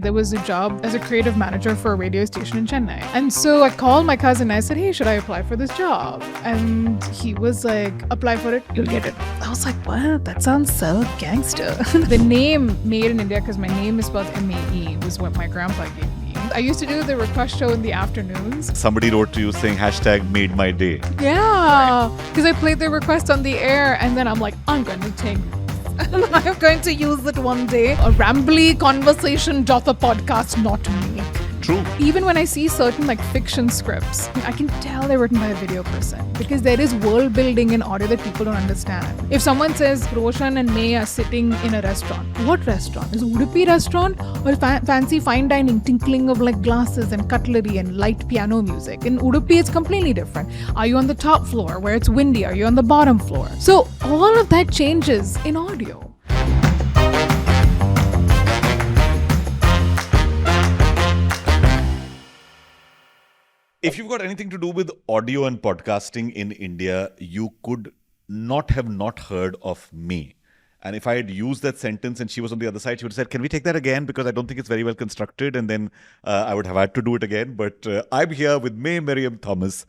There was a job as a creative manager for a radio station in Chennai. And so I called my cousin. I said, hey, should I apply for this job? And he was like, apply for it, you'll get it. I was like, what? That sounds so gangster. The name Made in India, because my name is spelled M-A-E, was what my grandpa gave me. I used to do the request show in the afternoons. Somebody wrote to you saying #made my day. Yeah, because I played the request on the air and then I'm like, I'm going to take I'm going to use it one day. A rambly conversation doth a podcast not make. True. Even when I see certain fiction scripts, I can tell they're written by a video person because there is world building in audio that people don't understand. If someone says Roshan and Mae are sitting in a restaurant, what restaurant? Is it Udupi restaurant or fancy fine dining, tinkling of glasses and cutlery and light piano music? In Udupi, it's completely different. Are you on the top floor where it's windy? Are you on the bottom floor? So all of that changes in audio. If you've got anything to do with audio and podcasting in India, you could not have not heard of me. And if I had used that sentence and she was on the other side, she would have said, can we take that again? Because I don't think it's very well constructed. And then I would have had to do it again. But I'm here with Mae Thomas,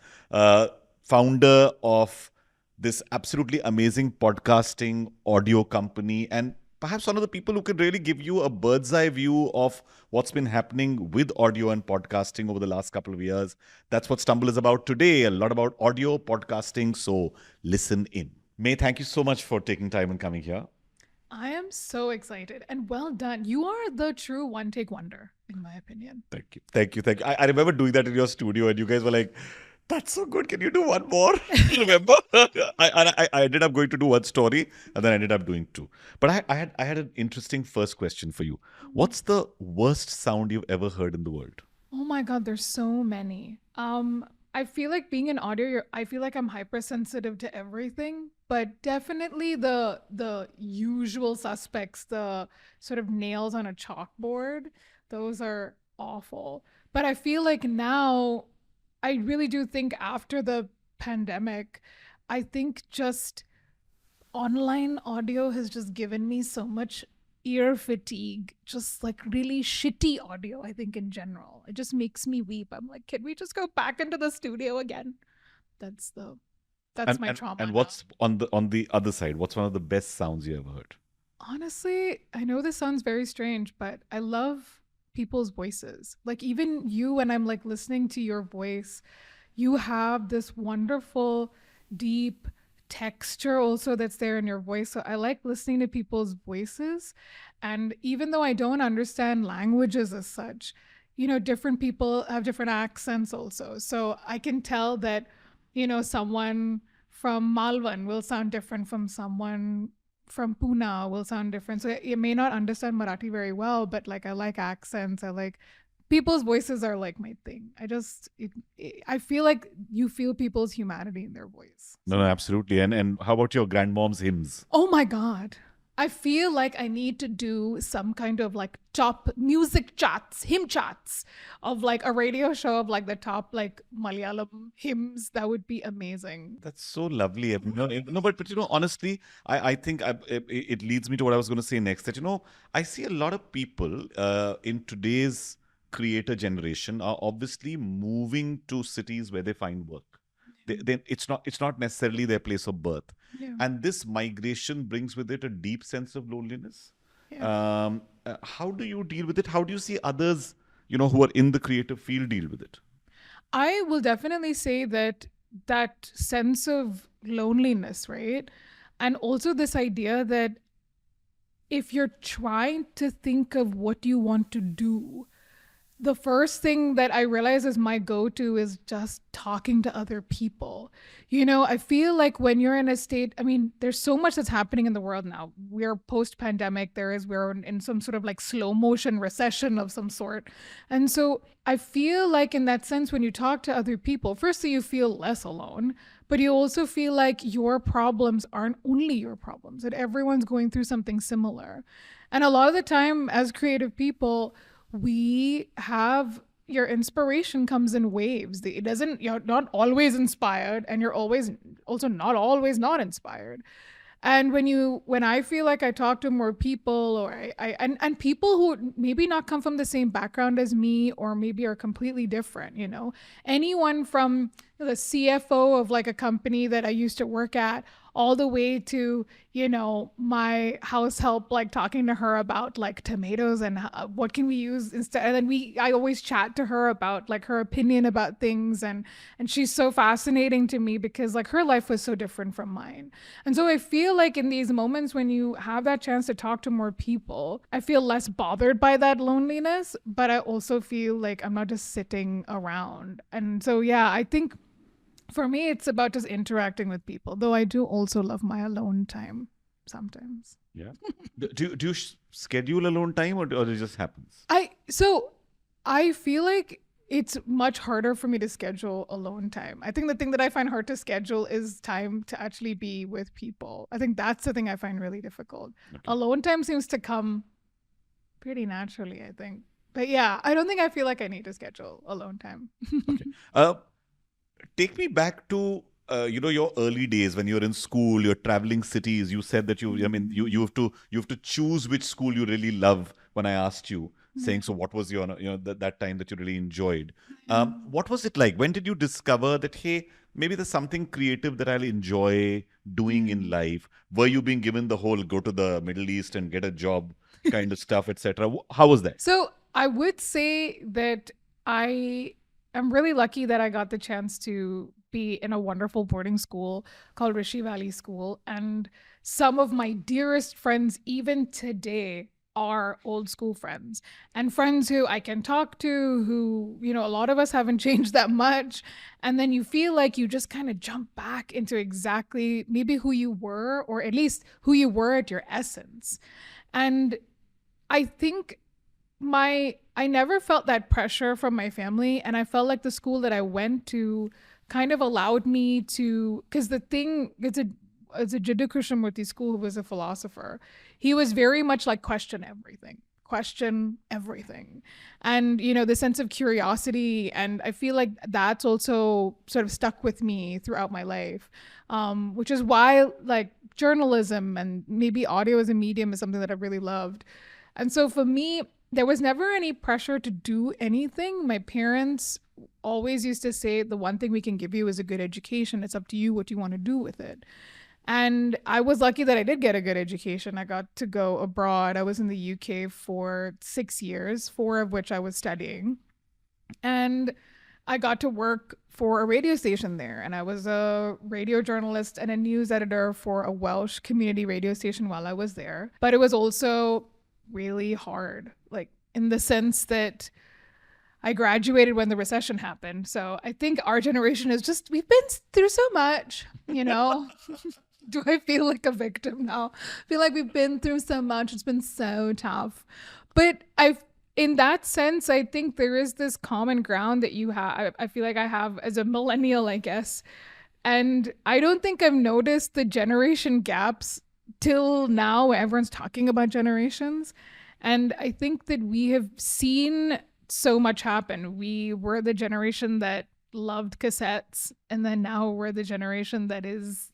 founder of this absolutely amazing podcasting audio company, and perhaps one of the people who can really give you a bird's eye view of what's been happening with audio and podcasting over the last couple of years. That's what Stumble is about today, a lot about audio, podcasting. So listen in. Mae, thank you so much for taking time and coming here. I am so excited and well done. You are the true one-take wonder, in my opinion. Thank you. Thank you. Thank you. I remember doing that in your studio and you guys were like, that's so good. Can you do one more? Remember? I ended up going to do one story and then I ended up doing two. But I had an interesting first question for you. What's the worst sound you've ever heard in the world? Oh my God, there's so many. I feel like being in audio, I feel like I'm hypersensitive to everything, but definitely the usual suspects, the sort of nails on a chalkboard, those are awful. But I feel like now, I really do think after the pandemic, I think just online audio has just given me so much ear fatigue, just really shitty audio, I think in general. It just makes me weep. I'm like, can we just go back into the studio again? That's my trauma. And what's on the other side? What's one of the best sounds you ever heard? Honestly, I know this sounds very strange, but I love people's voices. Even you, when I'm listening to your voice, you have this wonderful, deep texture also that's there in your voice. So I like listening to people's voices. And even though I don't understand languages as such, different people have different accents also. So I can tell that, someone from Malvan will sound different from someone from Pune will sound different. So you may not understand Marathi very well, but I like accents. I like people's voices are my thing. I feel like you feel people's humanity in their voice. No, absolutely. And how about your grandmom's hymns? Oh my God. I feel like I need to do some kind of top music charts, hymn charts of a radio show of the top Malayalam hymns. That would be amazing. That's so lovely. But honestly, I think it leads me to what I was going to say next. That I see a lot of people in today's creator generation are obviously moving to cities where they find work. It's not necessarily their place of birth. Yeah. And this migration brings with it a deep sense of loneliness. Yeah. How do you deal with it? How do you see others, who are in the creative field deal with it? I will definitely say that sense of loneliness, right? And also this idea that if you're trying to think of what you want to do, the first thing that I realize is my go-to is just talking to other people. I feel like when you're in a state, there's so much that's happening in the world now. We're post-pandemic. We're in some sort of slow motion recession of some sort. And so I feel like in that sense, when you talk to other people, firstly, you feel less alone, but you also feel like your problems aren't only your problems, that everyone's going through something similar. And a lot of the time as creative people, we have your inspiration comes in waves. You're not always inspired and you're always also not always not inspired. And when I feel like I talk to more people, or and people who maybe not come from the same background as me, or maybe are completely different, anyone from the CFO of like a company that I used to work at, all the way to, my house help, like talking to her about like tomatoes and what can we use instead. And then I always chat to her about like her opinion about things. And she's so fascinating to me because like her life was so different from mine. And so I feel like in these moments when you have that chance to talk to more people, I feel less bothered by that loneliness, but I also feel like I'm not just sitting around. And so, yeah, I think for me, it's about just interacting with people, though I do also love my alone time sometimes. Yeah. Do you schedule alone time, or it just happens? I feel like it's much harder for me to schedule alone time. I think the thing that I find hard to schedule is time to actually be with people. I think that's the thing I find really difficult. Okay. Alone time seems to come pretty naturally, I think. But yeah, I don't think I feel like I need to schedule alone time. Okay. Take me back to your early days when you're in school, you're traveling cities. You said that you have to choose which school you really love. When I asked you, saying, so what was your that time that you really enjoyed? What was it like? When did you discover that, hey, maybe there's something creative that I'll enjoy doing in life? Were you being given the whole go to the Middle East and get a job kind of stuff, etc.? How was that? So I would say that I'm really lucky that I got the chance to be in a wonderful boarding school called Rishi Valley School. And some of my dearest friends, even today, are old school friends and friends who I can talk to, who, a lot of us haven't changed that much. And then you feel like you just kind of jump back into exactly maybe who you were, or at least who you were at your essence. And I think I never felt that pressure from my family, and I felt like the school that I went to kind of allowed me to, because it's a Jiddu Krishnamurti school who was a philosopher. He was very much like question everything. And, the sense of curiosity. And I feel like that's also sort of stuck with me throughout my life, which is why like journalism and maybe audio as a medium is something that I really loved. And so for me, there was never any pressure to do anything. My parents always used to say, the one thing we can give you is a good education. It's up to you what you want to do with it. And I was lucky that I did get a good education. I got to go abroad. I was in the UK for 6 years, 4 of which I was studying. And I got to work for a radio station there. And I was a radio journalist and a news editor for a Welsh community radio station while I was there. But it was also really hard, like in the sense that I graduated when the recession happened. So I think our generation is just, we've been through so much, Do I feel like a victim now? I feel like we've been through so much. It's been so tough. But in that sense, I think there is this common ground that you have. I feel like I have as a millennial, I guess. And I don't think I've noticed the generation gaps till now, where everyone's talking about generations. And I think that we have seen so much happen. We were the generation that loved cassettes, and then now we're the generation that is,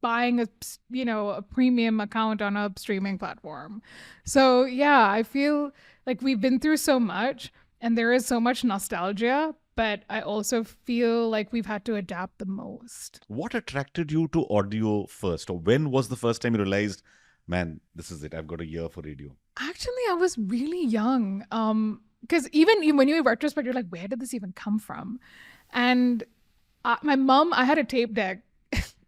buying a premium account on a streaming platform. So yeah, I feel like we've been through so much, and there is so much nostalgia, but I also feel like we've had to adapt the most. What attracted you to audio first? Or when was the first time you realized, man, this is it, I've got a ear for radio? Actually, I was really young. Because even when you in retrospect, you're like, where did this even come from? And my mom, I had a tape deck,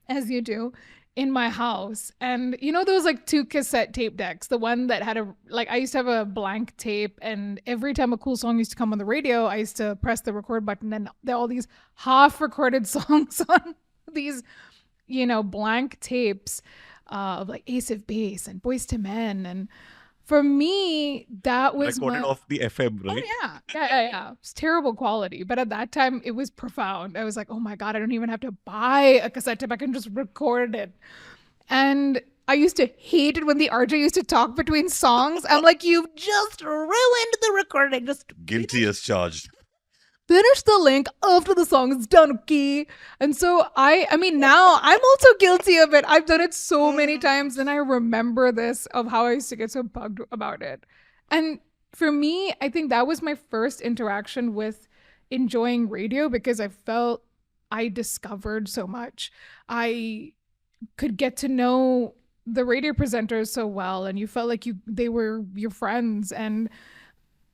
as you do, in my house. And those like 2 cassette tape decks, the one that had I used to have a blank tape, and every time a cool song used to come on the radio, I used to press the record button, and there are all these half recorded songs on these, blank tapes of like Ace of Base and Boys to Men. And for me, that was recorded off the FM, right? Oh, yeah. It's terrible quality, but at that time it was profound. I was like, oh my God, I don't even have to buy a cassette tape. I can just record it. And I used to hate it when the RJ used to talk between songs. I'm like, you've just ruined the recording. Just guilty as charged. finish the link after the song is done, okay? And so I mean, now I'm also guilty of it. I've done it so many times, and I remember this of how I used to get so bugged about it. And for me, I think that was my first interaction with enjoying radio because I felt I discovered so much. I could get to know the radio presenters so well, and you felt like they were your friends, and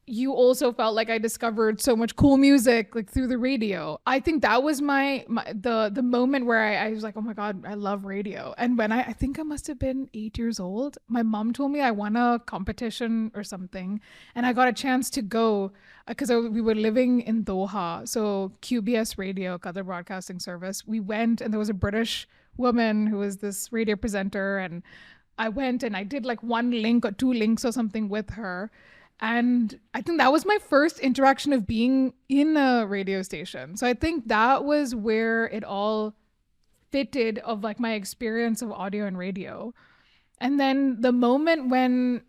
you also felt like I discovered so much cool music like through the radio. I think that was the moment where I was like, oh my God, I love radio. And when I think I must have been 8 years old, my mom told me I won a competition or something, and I got a chance to go because we were living in Doha. So QBS Radio, Qatar Broadcasting Service, we went, and there was a British woman who was this radio presenter, and I went and I did like one link or two links or something with her. And I think that was my first interaction of being in a radio station. So I think that was where it all fitted of like my experience of audio and radio. And then the moment when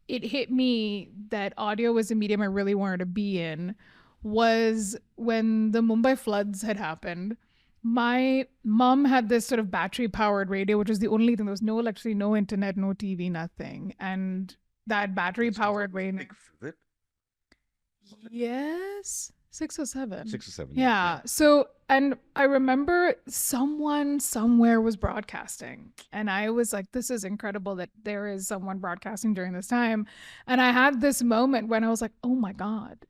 it hit me that audio was a medium I really wanted to be in was when the Mumbai floods had happened. My mom had this sort of battery powered radio, which was the only thing. There was no electricity, no internet, no TV, nothing. And that battery powered radio. Is it? Yes, 6 or 7. 6 or 7. Yeah. So, and I remember someone somewhere was broadcasting, and I was like, this is incredible that there is someone broadcasting during this time. And I had this moment when I was like, oh my God,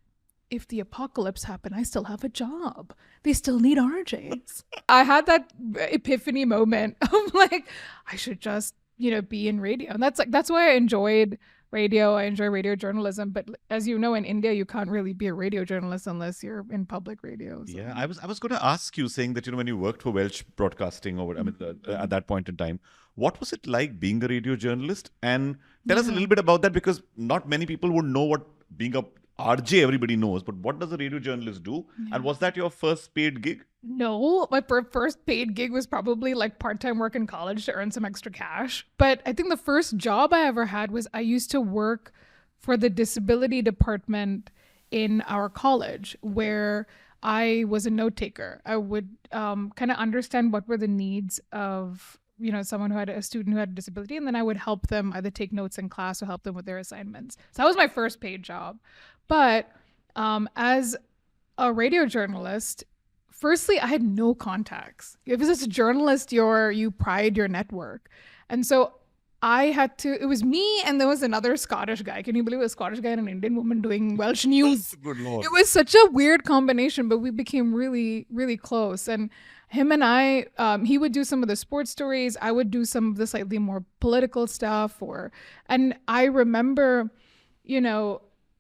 if the apocalypse happened, I still have a job. They still need RJs. I had that epiphany moment of like, I should just, be in radio. And that's why I enjoyed radio. I enjoy radio journalism, but as you know, in India, you can't really be a radio journalist unless you're in public radio. So. Yeah, I was going to ask you, saying that when you worked for Welsh Broadcasting or at that point in time, what was it like being a radio journalist? And tell us a little bit about that, because not many people would know what being a RJ everybody knows, but what does a radio journalist do? Yeah. And was that your first paid gig? No, my first paid gig was probably like part-time work in college to earn some extra cash. But I think the first job I ever had was I used to work for the disability department in our college, where I was a note taker. I would kind of understand what were the needs of someone a student who had a disability, and then I would help them either take notes in class or help them with their assignments. So that was my first paid job. But as a radio journalist, firstly, I had no contacts. If as a journalist, you pride your network. And so it was me, and there was another Scottish guy. Can you believe a Scottish guy and an Indian woman doing Welsh news? Good Lord. It was such a weird combination, but we became really, really close. And him and I, he would do some of the sports stories. I would do some of the slightly more political stuff. And I remember,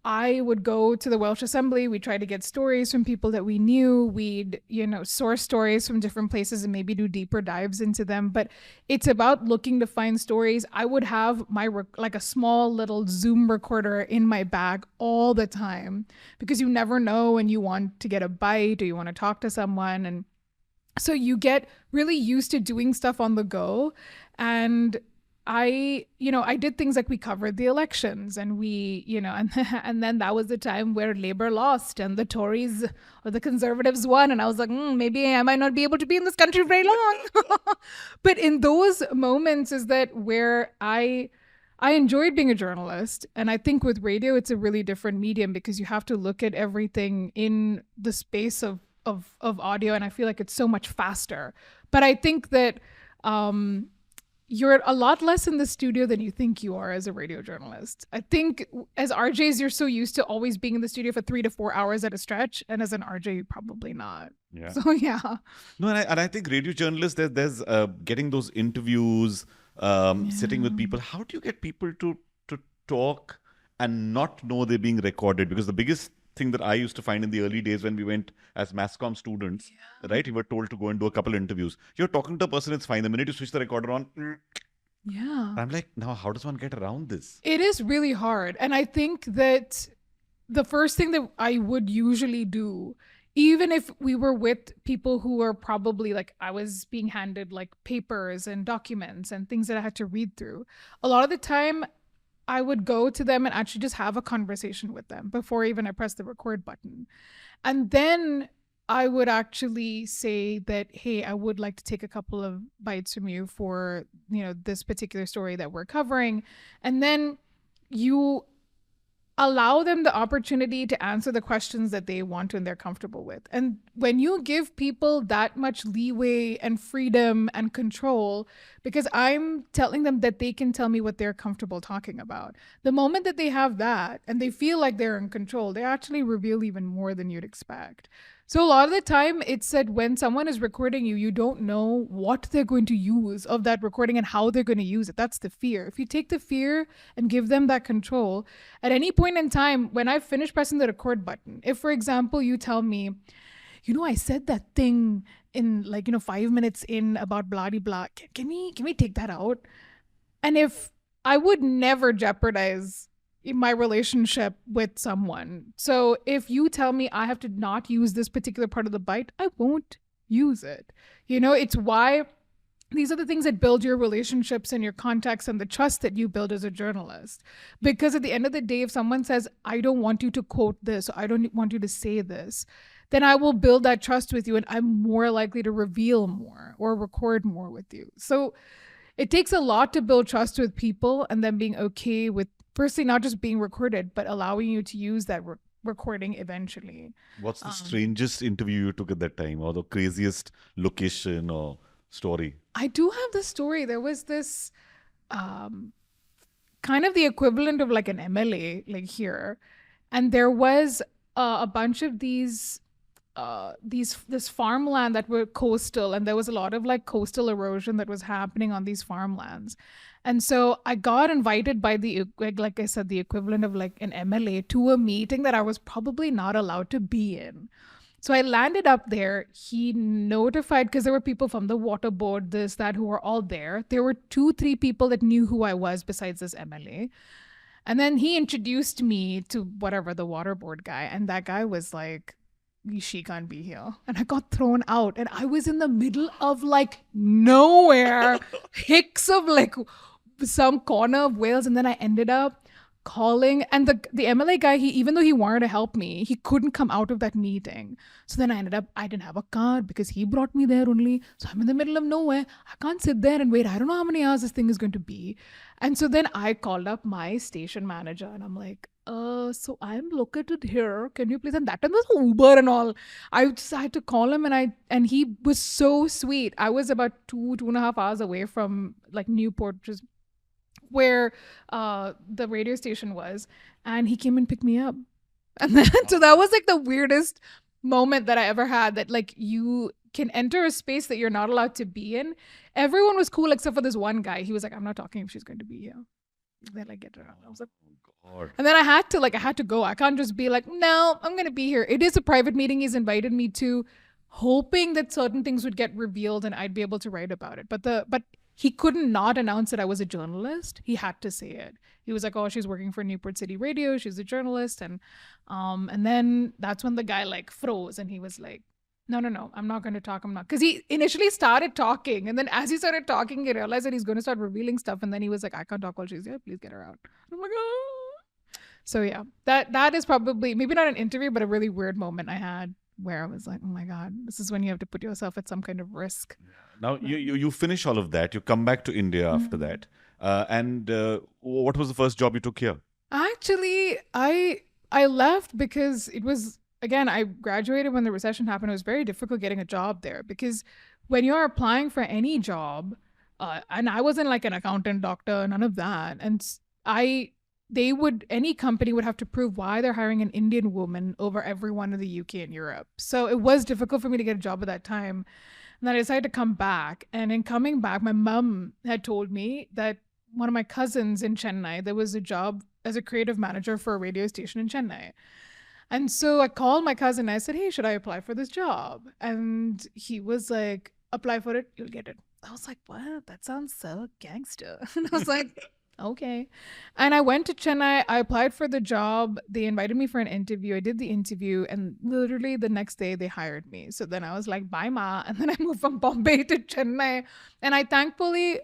I would go to the Welsh Assembly. We'd try to get stories from people that we knew. We'd, source stories from different places and maybe do deeper dives into them. But it's about looking to find stories. I would have like a small little Zoom recorder in my bag all the time, because you never know when you want to get a bite or you want to talk to someone. And so you get really used to doing stuff on the go. And I did things like we covered the elections, and we, and then that was the time where Labour lost and the Tories or the Conservatives won. And I was like, maybe I might not be able to be in this country very long. But in those moments is that where I enjoyed being a journalist. And I think with radio, it's a really different medium, because you have to look at everything in the space of audio. And I feel like it's so much faster. But I think that, you're a lot less in the studio than you think you are as a radio journalist. I think as RJs, you're so used to always being in the studio for 3 to 4 hours at a stretch. And as an RJ, probably not. Yeah. So, yeah. No, and I think radio journalists, there's getting those interviews, sitting with people. How do you get people to talk and not know they're being recorded? Because the biggest thing that I used to find in the early days when we went as MassCom students, right? You were told to go and do a couple of interviews. You're talking to a person, it's fine. The minute you switch the recorder on, yeah. I'm like, now how does one get around this? It is really hard. And I think that the first thing that I would usually do, even if we were with people who were probably like, I was being handed like papers and documents and things that I had to read through, a lot of the time I would go to them and actually just have a conversation with them before even I press the record button. And then I would actually say that, hey, I would like to take a couple of bites from you for, this particular story that we're covering. And then you allow them the opportunity to answer the questions that they want to and they're comfortable with. And when you give people that much leeway and freedom and control, because I'm telling them that they can tell me what they're comfortable talking about, the moment that they have that and they feel like they're in control, they actually reveal even more than you'd expect. So a lot of the time, it's that when someone is recording you, you don't know what they're going to use of that recording and how they're going to use it. That's the fear. If you take the fear and give them that control, at any point in time, when I finish pressing the record button, if, for example, you tell me, I said that thing in 5 minutes in about blah blah blah. Can we take that out? And if I would never jeopardize my relationship with someone. So if you tell me I have to not use this particular part of the bite, I won't use it. It's why these are the things that build your relationships and your contacts and the trust that you build as a journalist. Because at the end of the day, if someone says, I don't want you to quote this, or I don't want you to say this, then I will build that trust with you and I'm more likely to reveal more or record more with you. So it takes a lot to build trust with people and then being okay with, firstly, not just being recorded, but allowing you to use that recording eventually. What's the strangest interview you took at that time, or the craziest location or story? I do have the story. There was this kind of the equivalent of like an MLA, like here. And there was a bunch of this farmland that were coastal, and there was a lot of like coastal erosion that was happening on these farmlands. And so I got invited by like I said, the equivalent of like an MLA to a meeting that I was probably not allowed to be in. So I landed up there. He notified, because there were people from the water board, this, that, who were all there. There were 2-3 people that knew who I was besides this MLA. And then he introduced me to whatever, the water board guy. And that guy was like, she can't be here. And I got thrown out. And I was in the middle of like nowhere, hicks of like some corner of Wales. And then I ended up calling, and the MLA guy, even though he wanted to help me, he couldn't come out of that meeting. So then I didn't have a car because he brought me there only. So I'm in the middle of nowhere. I can't sit there and wait. I don't know how many hours this thing is going to be. And so then I called up my station manager and I'm like, so I'm located here. Can you please? And that time was Uber and all. I just had to call him, and he was so sweet. I was about 2.5 hours away from like Newport, which is where the radio station was, and he came and picked me up. And then so that was like the weirdest moment that I ever had, that like you can enter a space that you're not allowed to be in. Everyone was cool except for this one guy. He was like, I'm not talking if she's going to be here. Then I get her out. I was like, oh God. And then I had to go. I can't just be like, no, I'm going to be here. It is a private meeting he's invited me to, hoping that certain things would get revealed and I'd be able to write about it. But he couldn't not announce that I was a journalist. He had to say it. He was like, oh, she's working for Newport City Radio. She's a journalist. And then that's when the guy like froze and he was like, no, I'm not going to talk. I'm not. Because he initially started talking. And then as he started talking, he realized that he's going to start revealing stuff. And then he was like, I can't talk while she's here. Please get her out. I'm like, oh. So yeah, that is probably, maybe not an interview, but a really weird moment I had where I was like, oh my God, this is when you have to put yourself at some kind of risk. Now, you finish all of that. You come back to India after that. And what was the first job you took here? Actually, I left because it was, again, I graduated when the recession happened. It was very difficult getting a job there because when you're applying for any job, and I wasn't like an accountant, doctor, none of that. And any company would have to prove why they're hiring an Indian woman over everyone in the UK and Europe. So it was difficult for me to get a job at that time. And then I decided to come back. And in coming back, my mom had told me that one of my cousins in Chennai, there was a job as a creative manager for a radio station in Chennai. And so I called my cousin and I said, hey, should I apply for this job? And he was like, apply for it, you'll get it. I was like, what? That sounds so gangster. And I was like, okay. And I went to Chennai. I applied for the job. They invited me for an interview. I did the interview, and literally the next day they hired me. So then I was like, bye, Ma. And then I moved from Bombay to Chennai. And I thankfully,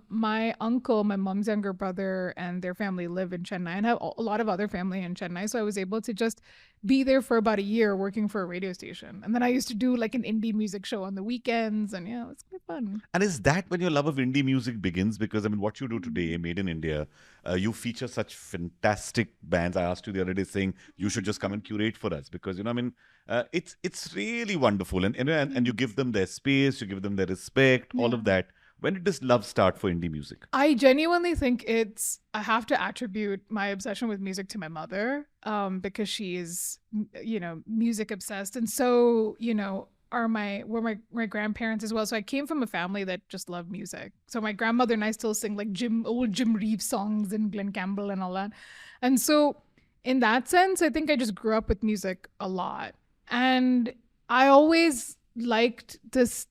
my uncle, my mom's younger brother, and their family live in Chennai and have a lot of other family in Chennai. So I was able to just be there for about a year working for a radio station. And then I used to do like an indie music show on the weekends. And yeah, it was quite fun. And is that when your love of indie music begins? Because I mean, what you do today, Made in India, you feature such fantastic bands. I asked you the other day saying you should just come and curate for us because, you know, I mean, it's really wonderful. And you give them their space, you give them their respect, all of that. When did this love start for indie music? I genuinely think I have to attribute my obsession with music to my mother, because she is, music obsessed. And so, were my grandparents as well. So I came from a family that just loved music. So my grandmother and I still sing like old Jim Reeves songs and Glenn Campbell and all that. And so in that sense, I think I just grew up with music a lot. And I always liked this,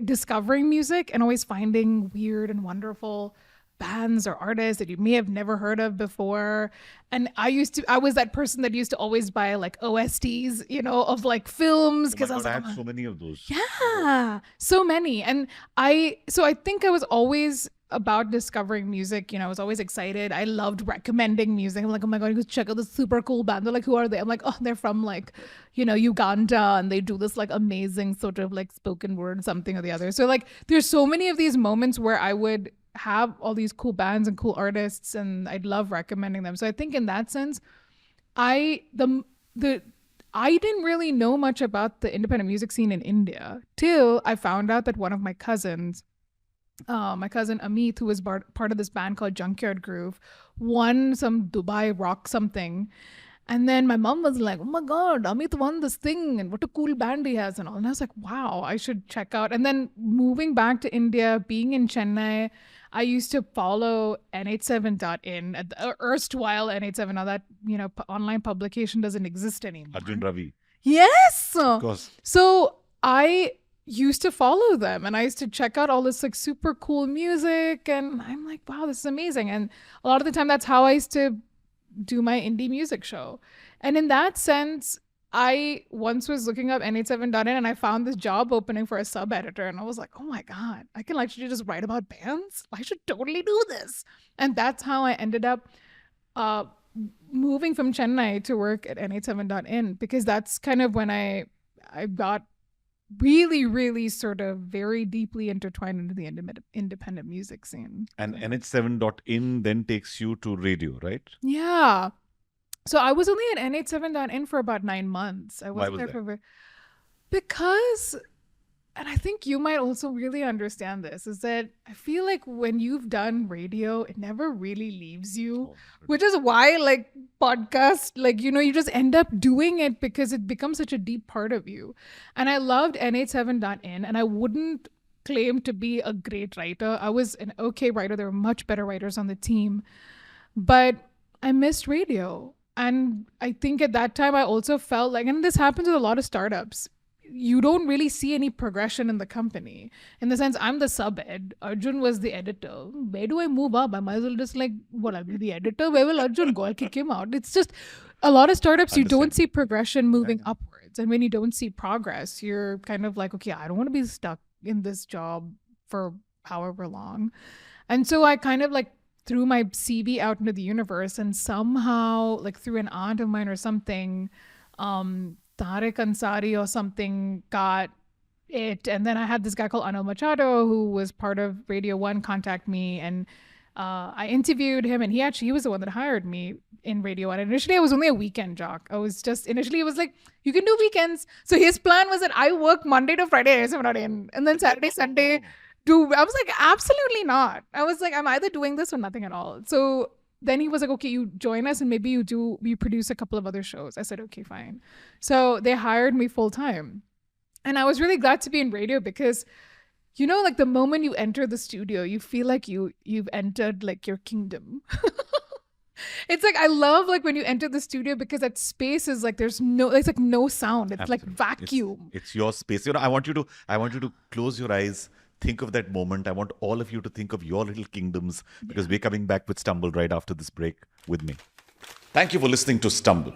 discovering music and always finding weird and wonderful bands or artists that you may have never heard of before. And I was that person that used to always buy like OSTs, of like films, because I had so many of those. Yeah, so many. And so I think I was always about discovering music. I was always excited. I loved recommending music. I'm like, oh my God, you check out this super cool band. They're like, who are they? I'm like, oh, they're from like, Uganda, and they do this like amazing sort of like spoken word something or the other. So like there's so many of these moments where I would have all these cool bands and cool artists, and I'd love recommending them. So I think in that sense, I didn't really know much about the independent music scene in India till I found out that one of my cousins, my cousin Amit, who was part of this band called Junkyard Groove, won some Dubai rock something. And then my mom was like, oh my God, Amit won this thing and what a cool band he has and all. And I was like, wow, I should check out. And then moving back to India, being in Chennai, I used to follow n87.in, at the erstwhile N87. Now that, online publication doesn't exist anymore. Arjun Ravi. Yes. Of course. So I used to follow them and I used to check out all this like super cool music, and I'm like, wow, this is amazing. And a lot of the time that's how I used to do my indie music show. And in that sense, I once was looking up n87.in and I found this job opening for a sub editor, and I was like, oh my God, I can actually just write about bands. I should totally do this. And that's how I ended up moving from Chennai to work at n87.in, because that's kind of when I got really, really sort of very deeply intertwined into the independent music scene. And nh7.in then takes you to radio, right? Yeah. So I was only at n87.in for about 9 months. I wasn't Why was there that? for because, and I think you might also really understand this, is that I feel like when you've done radio, it never really leaves you, which is why like podcast, like, you just end up doing it because it becomes such a deep part of you. And I loved n87.in, and I wouldn't claim to be a great writer. I was an okay writer. There were much better writers on the team, but I missed radio. And I think at that time I also felt like, and this happens with a lot of startups, you don't really see any progression in the company. In the sense, I'm the sub-ed. Arjun was the editor. Where do I move up? I might as well just like, well, I'll be the editor. Where will Arjun go? I'll kick him out. It's just a lot of startups, you don't see progression moving upwards. And when you don't see progress, you're kind of like, okay, I don't want to be stuck in this job for however long. And so I kind of like threw my CV out into the universe, and somehow like through an aunt of mine or something, Tariq Ansari or something got it. And then I had this guy called Anil Machado, who was part of Radio 1, contact me, and I interviewed him, and he was the one that hired me in Radio 1. And initially I was only a weekend jock. Initially it was like, you can do weekends. So his plan was that I work Monday to Friday, and then Saturday, Sunday, I was like, absolutely not. I was like, I'm either doing this or nothing at all. So then he was like, okay, you join us and maybe you produce a couple of other shows. I said, okay, fine. So they hired me full time. And I was really glad to be in radio because, like the moment you enter the studio, you feel like you've entered like your kingdom. It's like, I love like when you enter the studio because that space is like, it's like no sound. It's like vacuum. It's your space. I want you to close your eyes. think of that moment. I want all of you to think of your little kingdoms, because we're coming back with Stumble right after this break with me. Thank you for listening to Stumble.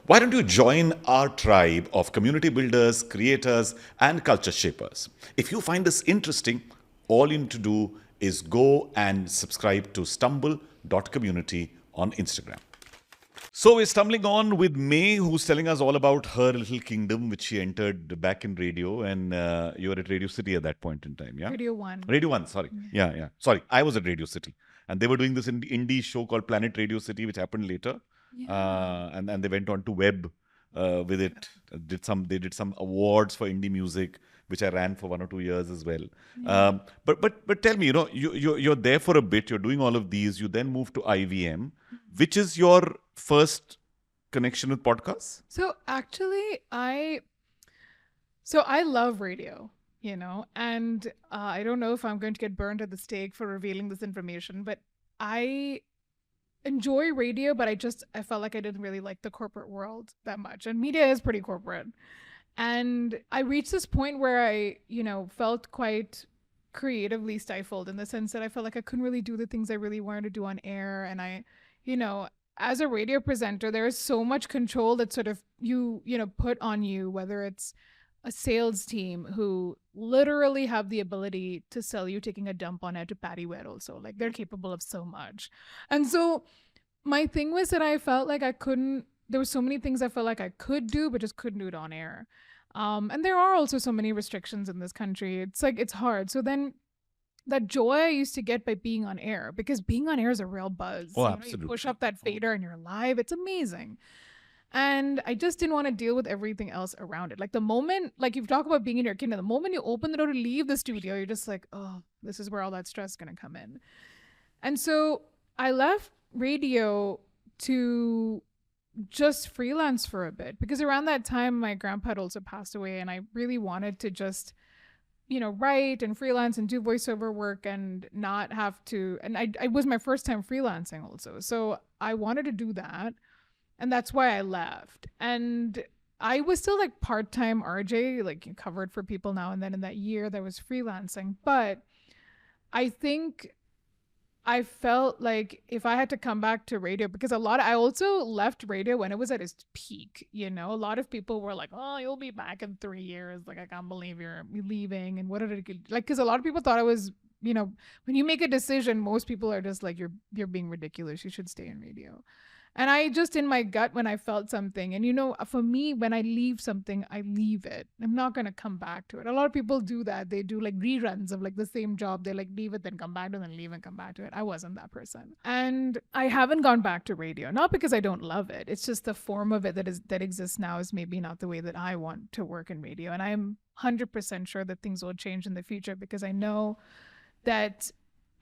Why don't you join our tribe of community builders, creators, and culture shapers? If you find this interesting, all you need to do is go and subscribe to stumble.community on Instagram. So we're stumbling on with Mae, who's telling us all about her little kingdom, which she entered back in radio. And you were at Radio City at that point in time, yeah? Radio 1. Radio 1, sorry. Yeah. Sorry, I was at Radio City. And they were doing this indie show called Planet Radio City, which happened later. And they went on to web with it. They did some awards for indie music, which I ran for 1 or 2 years as well. But tell me, you're there for a bit. You're doing all of these. You then move to IVM, which is your first connection with podcasts. So actually, I love radio, and I don't know if I'm going to get burned at the stake for revealing this information, but I enjoy radio, but I felt like I didn't really like the corporate world that much. And media is pretty corporate. And I reached this point where I, felt quite creatively stifled, in the sense that I felt like I couldn't really do the things I really wanted to do on air. And I, as a radio presenter, there is so much control that sort of you put on you, whether it's a sales team who literally have the ability to sell you taking a dump on it to patty wet also. Like, they're capable of so much. And so my thing was that I felt like there were so many things I felt like I could do, but just couldn't do it on air. And there are also so many restrictions in this country. It's like, it's hard. So then that joy I used to get by being on air, because being on air is a real buzz. Oh, absolutely. You push up that fader and you're live. It's amazing. And I just didn't want to deal with everything else around it. Like, the moment, like, you talk about being in your kingdom, the moment you open the door to leave the studio, you're just like, oh, this is where all that stress is going to come in. And so I left radio to just freelance for a bit, because around that time, my grandpa had also passed away, and I really wanted to just, write and freelance and do voiceover work and not have to. And I was my first time freelancing also. So I wanted to do that. And that's why I left. And I was still like part-time RJ, like covered for people now and then in that year that was freelancing. But I think I felt like if I had to come back to radio, because I also left radio when it was at its peak, a lot of people were like, oh, you'll be back in 3 years. Like, I can't believe you're leaving. And what did it, like, because a lot of people thought I was, when you make a decision, most people are just like, you're being ridiculous. You should stay in radio. And I just, in my gut, when I felt something, and for me, when I leave something, I leave it. I'm not going to come back to it. A lot of people do that. They do like reruns of like the same job. They like leave it, then come back to it, then leave and come back to it. I wasn't that person. And I haven't gone back to radio, not because I don't love it. It's just the form of it that exists now is maybe not the way that I want to work in radio. And I'm 100% sure that things will change in the future, because I know that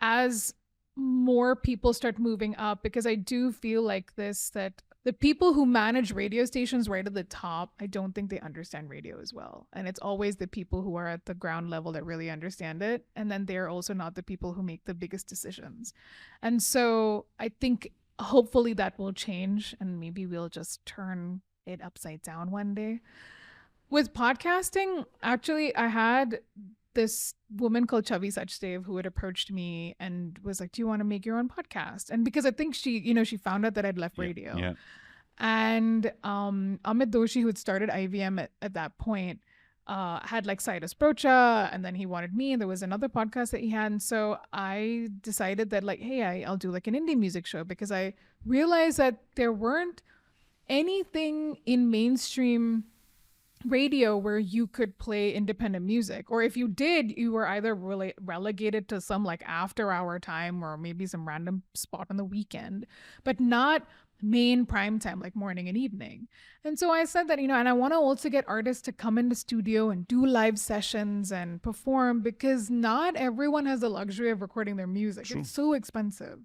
as more people start moving up, because I do feel like that the people who manage radio stations right at the top, I don't think they understand radio as well. And it's always the people who are at the ground level that really understand it. And then they're also not the people who make the biggest decisions. And so I think hopefully that will change, and maybe we'll just turn it upside down one day. With podcasting, actually, I had this woman called Chavi Sachdev who had approached me and was like, do you want to make your own podcast? And because I think she found out that I'd left radio. Yeah. And Amit Doshi, who had started IVM at that point, had like Cyrus Brocha, and then he wanted me, and there was another podcast that he had. And so I decided that like, hey, I'll do like an indie music show, because I realized that there weren't anything in mainstream radio where you could play independent music, or if you did, you were either really relegated to some like after hour time or maybe some random spot on the weekend, but not main prime time like morning and evening. And so I said that, and I want to also get artists to come in the studio and do live sessions and perform, because not everyone has the luxury of recording their music. True. It's so expensive.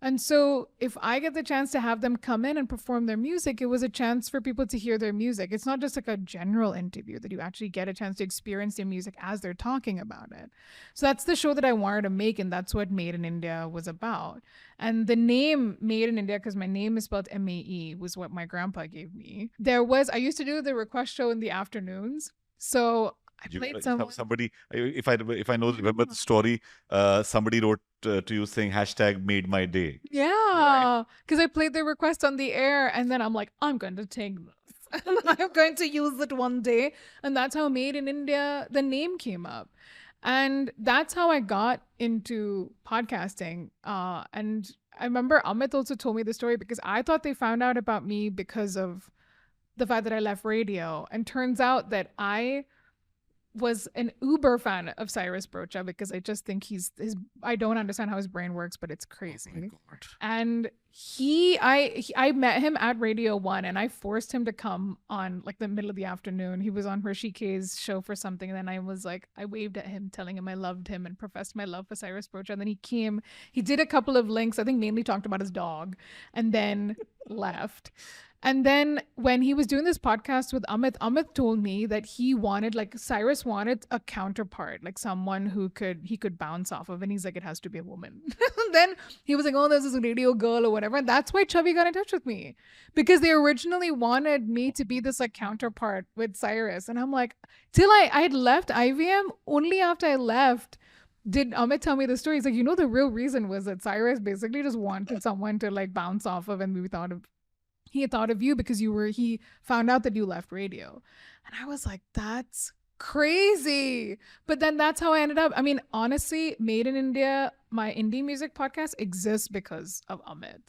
And so if I get the chance to have them come in and perform their music, it was a chance for people to hear their music. It's not just like a general interview, that you actually get a chance to experience their music as they're talking about it. So that's the show that I wanted to make, and that's what Made in India was about. And the name Made in India, because my name is spelled M-A-E, was what my grandpa gave me. I used to do the request show in the afternoons. So I played someone. Somebody, if I remember the story, somebody wrote to you saying hashtag made my day. Yeah, because I played the request on the air, and then I'm like, I'm going to take this. And I'm going to use it one day. And that's how Made in India, the name came up. And that's how I got into podcasting. And I remember Amit also told me the story because I thought they found out about me because of the fact that I left radio. And turns out that I was an uber fan of Cyrus Brocha because I just think I don't understand how his brain works, but it's crazy. Oh my God. And I met him at Radio 1 and I forced him to come on like the middle of the afternoon. He was on Hershey K's show for something. And then I waved at him, telling him I loved him and professed my love for Cyrus Brocha. And then he came, he did a couple of links, I think mainly talked about his dog, and then left. And then when he was doing this podcast with Amit told me that he wanted, like, Cyrus wanted a counterpart, like someone who he could bounce off of. And he's like, it has to be a woman. Then he was like, oh, there's this radio girl or whatever. And that's why Chubby got in touch with me, because they originally wanted me to be this like counterpart with Cyrus. And I'm like, till I had left IVM, only after I left did Amit tell me the story. He's like, the real reason was that Cyrus basically just wanted someone to like bounce off of, and he had thought of you because he found out that you left radio. And I was like, that's crazy. But then that's how I ended up. I mean, honestly, Made in India, my indie music podcast, exists because of Amit.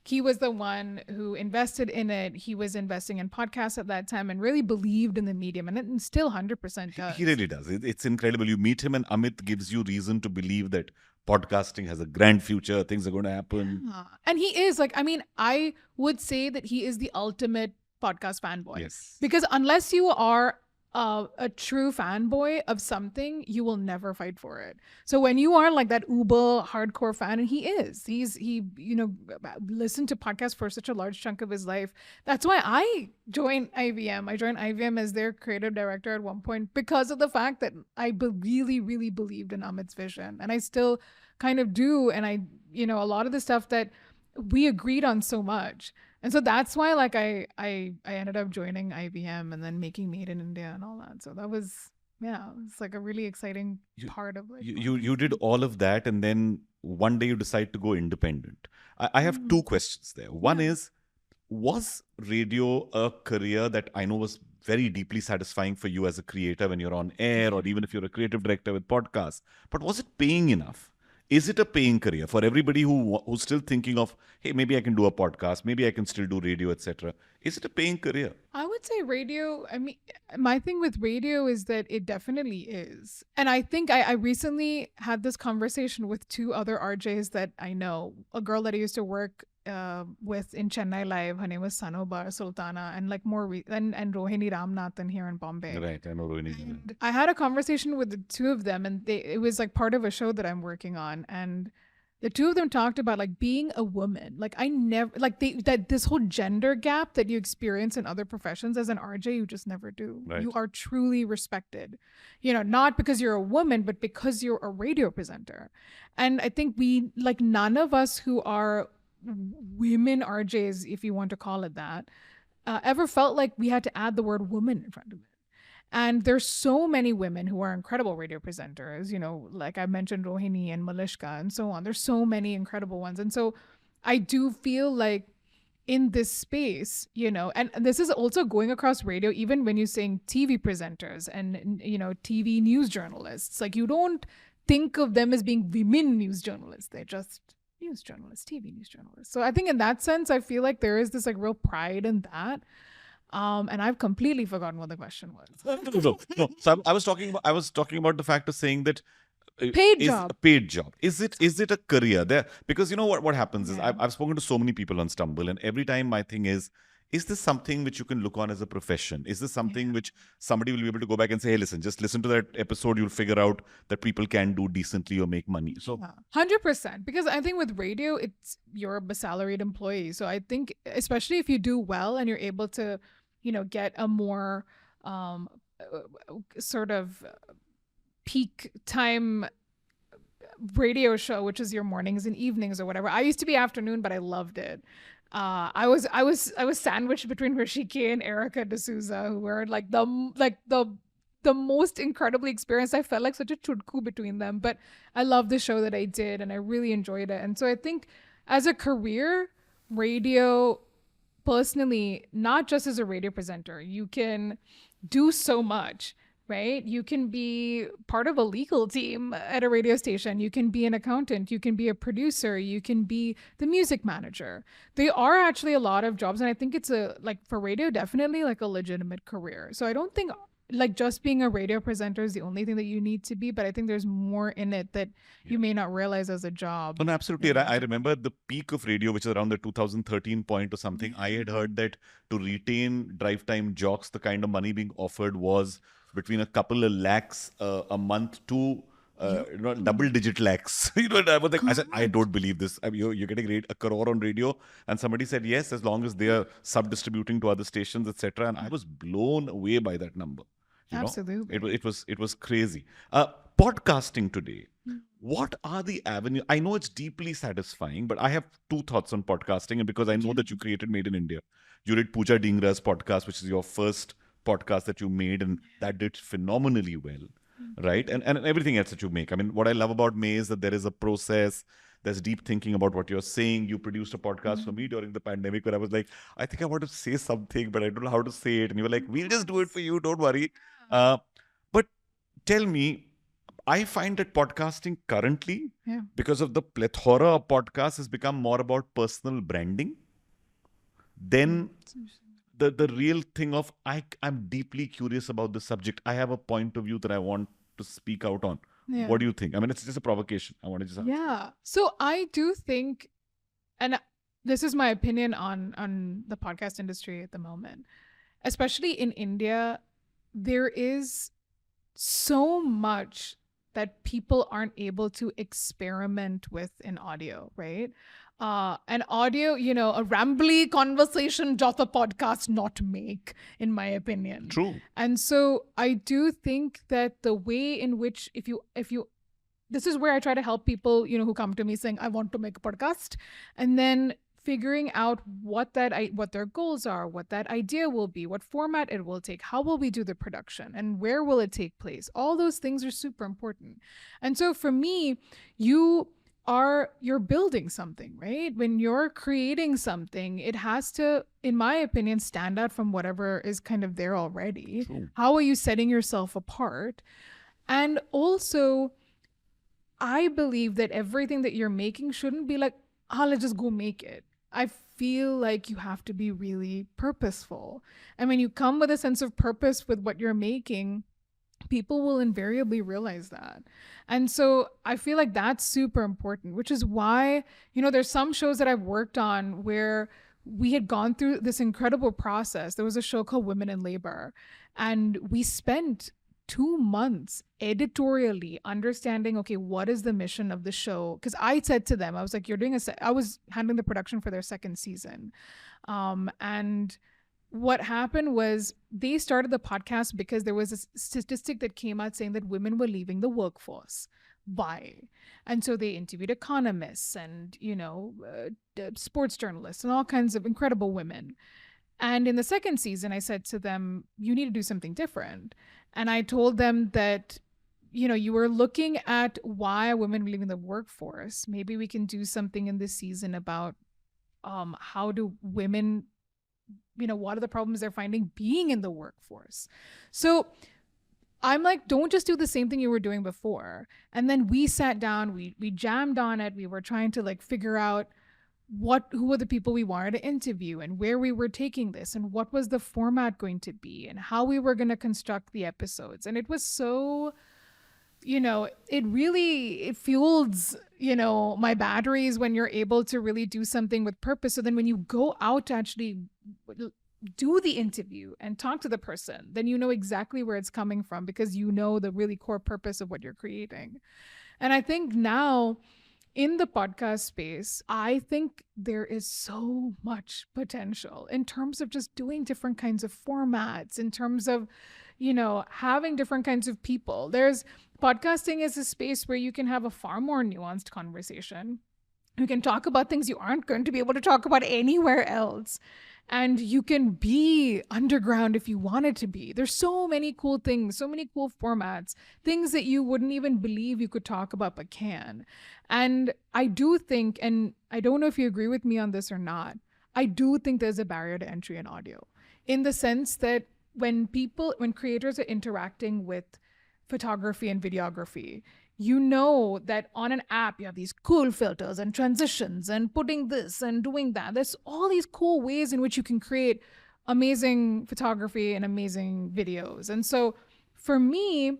He was the one who invested in it. He was investing in podcasts at that time and really believed in the medium, and it still 100% does. He really does. It's incredible. You meet him and Amit gives you reason to believe that podcasting has a grand future, things are going to happen. Yeah. And he is like, I mean, I would say that he is the ultimate podcast fanboy. Yes. Because unless you are a true fanboy of something, you will never fight for it. So when you are like that uber hardcore fan, and he listened to podcasts for such a large chunk of his life. That's why I joined IVM. I joined IVM as their creative director at one point because of the fact that I really, really believed in Amit's vision. And I still kind of do. And a lot of the stuff that we agreed on so much. And so that's why like I ended up joining IVM and then making Made in India and all that. So that was, it's like a really exciting part of like you did all of that, and then one day you decide to go independent. I have two questions there. One is, was radio a career that I know was very deeply satisfying for you as a creator when you're on air, or even if you're a creative director with podcasts, but was it paying enough? Is it a paying career for everybody who's still thinking of, hey, maybe I can do a podcast, maybe I can still do radio, etc.? Is it a paying career? I would say radio. I mean, my thing with radio is that it definitely is. And I think I recently had this conversation with two other RJs that I know. A girl that I used to work with in Chennai Live. Her name was Sanobar Sultana, and like and Rohini Ramnathan here in Bombay. Right, I know Rohini. And I had a conversation with the two of them, and it was like part of a show that I'm working on, and the two of them talked about like being a woman. Like I never like that this whole gender gap that you experience in other professions as an RJ, you just never do. Right. You are truly respected, not because you're a woman, but because you're a radio presenter. And I think none of us who are women RJs, if you want to call it that, ever felt like we had to add the word woman in front of it. And there's so many women who are incredible radio presenters, like I mentioned Rohini and Malishka and so on. There's so many incredible ones. And so I do feel like in this space, and this is also going across radio, even when you're saying TV presenters and, TV news journalists, like you don't think of them as being women news journalists. They're just news journalists, TV news journalists. So I think in that sense, I feel like there is this like real pride in that. And I've completely forgotten what the question was. No. So I was talking about the fact of saying that paid job. A paid job. Is it a career there? Because what happens is I've spoken to so many people on Stumble, and every time my thing is this something which you can look on as a profession? Is this something which somebody will be able to go back and say, hey, listen, just listen to that episode, you'll figure out that people can do decently or make money? So 100%. Because I think with radio, you're a salaried employee. So I think, especially if you do well and you're able to, get a more sort of peak time radio show, which is your mornings and evenings or whatever. I used to be afternoon, but I loved it. I was sandwiched between Rishike and Erica D'Souza, who were like the the most incredibly experienced. I felt like such a chudku between them, but I love the show that I did and I really enjoyed it. And so I think as a career, radio, personally, not just as a radio presenter, you can do so much, right? You can be part of a legal team at a radio station. You can be an accountant. You can be a producer. You can be the music manager. They are actually a lot of jobs. And I think it's like for radio, definitely like a legitimate career. So I don't think like just being a radio presenter is the only thing that you need to be, but I think there's more in it that you may not realize as a job. No, absolutely. I remember the peak of radio, which is around the 2013 point or something. I had heard that to retain drive time jocks, the kind of money being offered was between a couple of lakhs a month to double-digit lakhs. I was like, I said, I don't believe this. I mean, you're getting a crore on radio, and somebody said yes, as long as they are sub-distributing to other stations, etc. And I was blown away by that number. Absolutely. It was crazy. Podcasting today. What are the avenues? I know it's deeply satisfying, but I have two thoughts on podcasting. And because I know that you created Made in India, you did Pooja Dingra's podcast, which is your first podcast that you made, and that did phenomenally well, right? And everything else that you make. I mean, what I love about May is that there is a process. There's deep thinking about what you're saying. You produced a podcast for me during the pandemic where I was like, I think I want to say something, but I don't know how to say it. And you were like, we'll just do it for you. Don't worry. But tell me, I find that podcasting currently, because of the plethora of podcasts, has become more about personal branding than the real thing of I'm deeply curious about the subject. I have a point of view that I want to speak out on. Yeah. What do you think? I mean, it's just a provocation. I want to just ask. Yeah. So I do think, and this is my opinion on the podcast industry at the moment, especially in India, there is so much that people aren't able to experiment with in audio, right? An audio, a rambly conversation doth a podcast not make, in my opinion. True. And so I do think that the way in which, if you, this is where I try to help people, who come to me saying, I want to make a podcast, and then figuring out what their goals are, what that idea will be, what format it will take, how will we do the production, and where will it take place. All those things are super important. And so for me, you're building something, right? When you're creating something, it has to, in my opinion, stand out from whatever is kind of there already. True. How are you setting yourself apart? And also, I believe that everything that you're making shouldn't be like, let's just go make it. I feel like you have to be really purposeful. And when you come with a sense of purpose with what you're making, people will invariably realize that. And so I feel like that's super important, which is why, there's some shows that I've worked on where we had gone through this incredible process. There was a show called Women in Labor, and we spent 2 months editorially understanding, okay, what is the mission of the show? Because I said to them, I was like, I was handling the production for their second season. And what happened was they started the podcast because there was a statistic that came out saying that women were leaving the workforce. Why? And so they interviewed economists and, sports journalists and all kinds of incredible women. And in the second season, I said to them, you need to do something different. And I told them that, you were looking at why are women leaving the workforce. Maybe we can do something in this season about how do women, what are the problems they're finding being in the workforce. So I'm like, don't just do the same thing you were doing before. And then we sat down, we jammed on it. We were trying to figure out who were the people we wanted to interview and where we were taking this and what was the format going to be and how we were going to construct the episodes. And it was so, it fuels, my batteries when you're able to really do something with purpose. So then when you go out to actually do the interview and talk to the person, then you know exactly where it's coming from because you know the really core purpose of what you're creating. And I think now, in the podcast space, I think there is so much potential in terms of just doing different kinds of formats, in terms of, having different kinds of people. Podcasting is a space where you can have a far more nuanced conversation. You can talk about things you aren't going to be able to talk about anywhere else. And you can be underground if you wanted to be. There's so many cool things, so many cool formats, things that you wouldn't even believe you could talk about but can. And I do think, and I don't know if you agree with me on this or not, I do think there's a barrier to entry in audio, in the sense that when creators are interacting with photography and videography, you know that on an app you have these cool filters and transitions and putting this and doing that. There's all these cool ways in which you can create amazing photography and amazing videos. And so for me,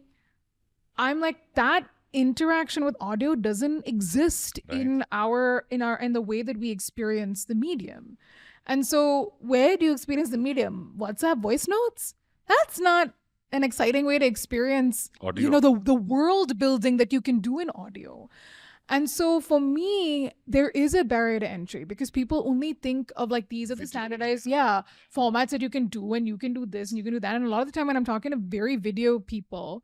I'm like, that interaction with audio doesn't exist in the way that we experience the medium. And so where do you experience the medium? WhatsApp voice notes? That's not an exciting way to experience audio. The world building that you can do in audio. And so for me, there is a barrier to entry because people only think of like, these are the standardized formats that you can do, and you can do this and you can do that. And a lot of the time when I'm talking to very video people,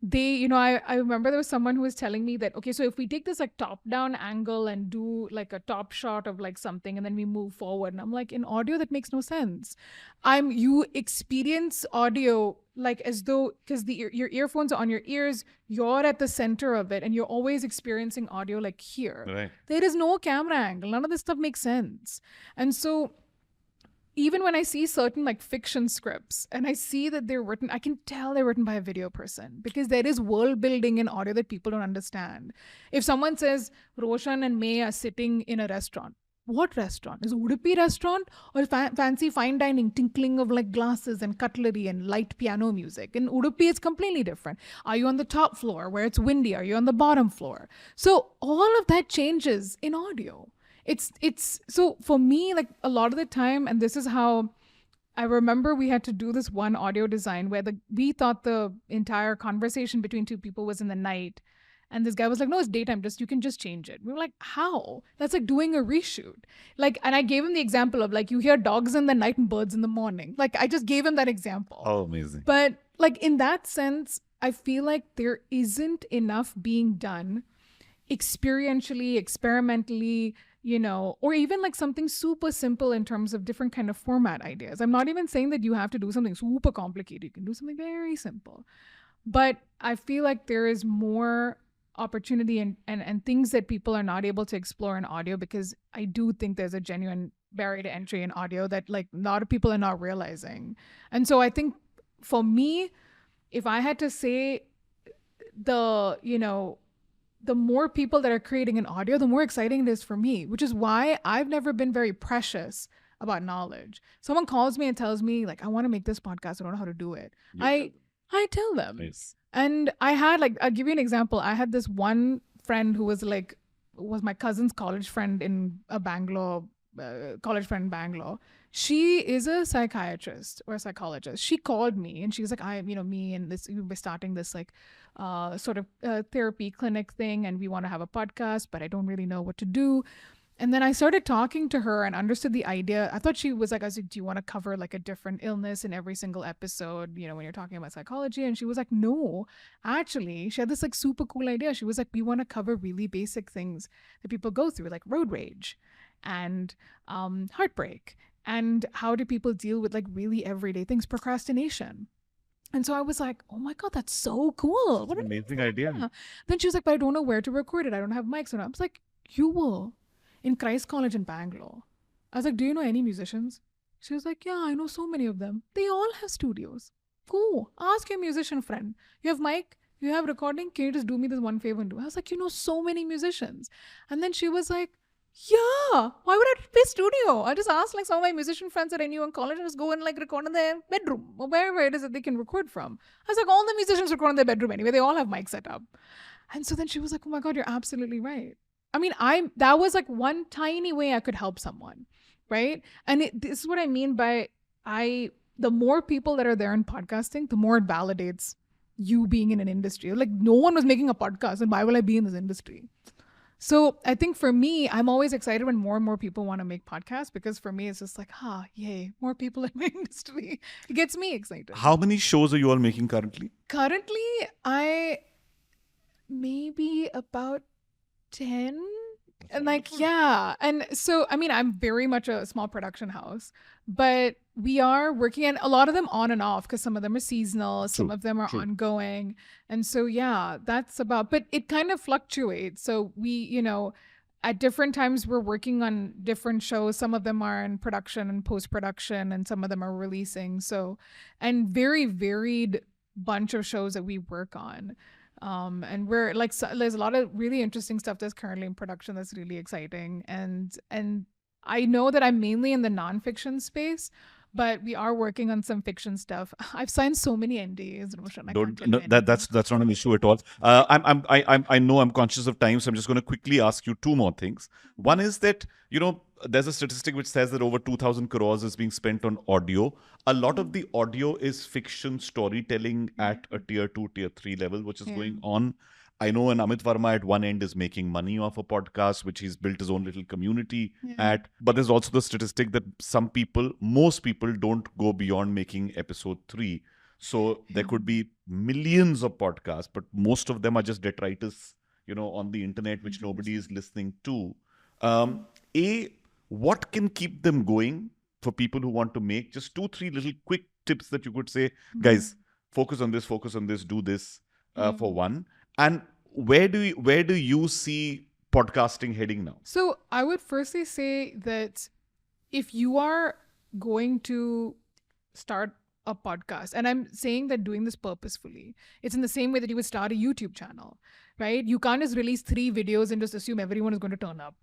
they, I remember there was someone who was telling me that, okay, so if we take this like top down angle and do like a top shot of like something and then we move forward, and I'm like, in audio that makes no sense. You experience audio like as though, because your earphones are on your ears, you're at the center of it, and you're always experiencing audio like here. Right. There is no camera angle. None of this stuff makes sense. And so even when I see certain like fiction scripts and I see that they're written, I can tell they're written by a video person, because there is world building in audio that people don't understand. If someone says Roshan and Mae are sitting in a restaurant, what restaurant? Is it Udupi restaurant or fancy fine dining, tinkling of like glasses and cutlery and light piano music? In Udupi, it's completely different. Are you on the top floor where it's windy? Are you on the bottom floor? So all of that changes in audio. It's so for me, like a lot of the time, and this is how I remember we had to do this one audio design where we thought the entire conversation between two people was in the night. And this guy was like, no, it's daytime. You can just change it. We were like, how? That's like doing a reshoot. Like, and I gave him the example of like, you hear dogs in the night and birds in the morning. Like, I just gave him that example. Oh, amazing. But like in that sense, I feel like there isn't enough being done experientially, experimentally, or even like something super simple in terms of different kind of format ideas. I'm not even saying that you have to do something super complicated. You can do something very simple. But I feel like there is more opportunity and things that people are not able to explore in audio, because I do think there's a genuine barrier to entry in audio that like a lot of people are not realizing. And so I think for me, if I had to say the more people that are creating an audio, the more exciting it is for me, which is why I've never been very precious about knowledge. Someone calls me and tells me like, I want to make this podcast, I don't know how to do it. I tell them. Nice. And I had like, I'll give you an example. I had this one friend who was my cousin's college friend in Bangalore. She is a psychiatrist or a psychologist. She called me and she was like, me and this, we're starting this like sort of therapy clinic thing, and we want to have a podcast, but I don't really know what to do. And then I started talking to her and understood the idea. I thought she was like, I was like, do you want to cover like a different illness in every single episode, when you're talking about psychology? And she was like, no, actually, she had this like super cool idea. She was like, we want to cover really basic things that people go through, like road rage and heartbreak, and how do people deal with like really everyday things, procrastination. And so I was like, oh my God, that's so cool. What an amazing idea. Yeah. Then she was like, but I don't know where to record it. I don't have mics. And I was like, you will in Christ College in Bangalore. I was like, do you know any musicians? She was like, yeah, I know so many of them. They all have studios. Cool. Ask your musician friend. You have mic? You have recording? Can you just do me this one favor and do? I was like, you know so many musicians. And then she was like, yeah, why would I pay studio? I just asked like some of my musician friends that I knew in college and just go and like record in their bedroom or wherever it is that they can record from. I was like, all the musicians record in their bedroom anyway. They all have mics set up. And so then she was like, oh my God, you're absolutely right. I mean, that was like one tiny way I could help someone, right? And this is what I mean by the more people that are there in podcasting, the more it validates you being in an industry. Like no one was making a podcast, and why will I be in this industry? So I think for me, I'm always excited when more and more people want to make podcasts, because for me, it's just like, yay, more people in my industry. It gets me excited. How many shows are you all making currently? Currently, I maybe about 10. And like, yeah. And so, I mean, I'm very much a small production house, but we are working, and a lot of them on and off, because some of them are seasonal, some of them are ongoing. And so, yeah, that's about, but it kind of fluctuates. So we, at different times we're working on different shows. Some of them are in production and post-production, and some of them are releasing. So, and very varied bunch of shows that we work on. And we're like, there's a lot of really interesting stuff that's currently in production that's really exciting. And I know that I'm mainly in the nonfiction space, but we are working on some fiction stuff. I've signed so many NDAs, Roshan. That's not an issue at all. I know I'm conscious of time, so I'm just going to quickly ask you two more things. One is that there's a statistic which says that over 2,000 crores is being spent on audio. A lot of the audio is fiction storytelling at a tier 2, tier 3 level, which is going on. I know an Amit Verma at one end is making money off a podcast, which he's built his own little community at. But there's also the statistic that most people don't go beyond making episode 3. So there could be millions of podcasts, but most of them are just detritus, on the internet, which nobody is listening to. What can keep them going for people who want to make? Just 2-3 little quick tips that you could say, guys, focus on this, do this for one. And where do you see podcasting heading now? So I would firstly say that if you are going to start a podcast, and I'm saying that doing this purposefully, it's in the same way that you would start a YouTube channel, right? You can't just release 3 videos and just assume everyone is going to turn up.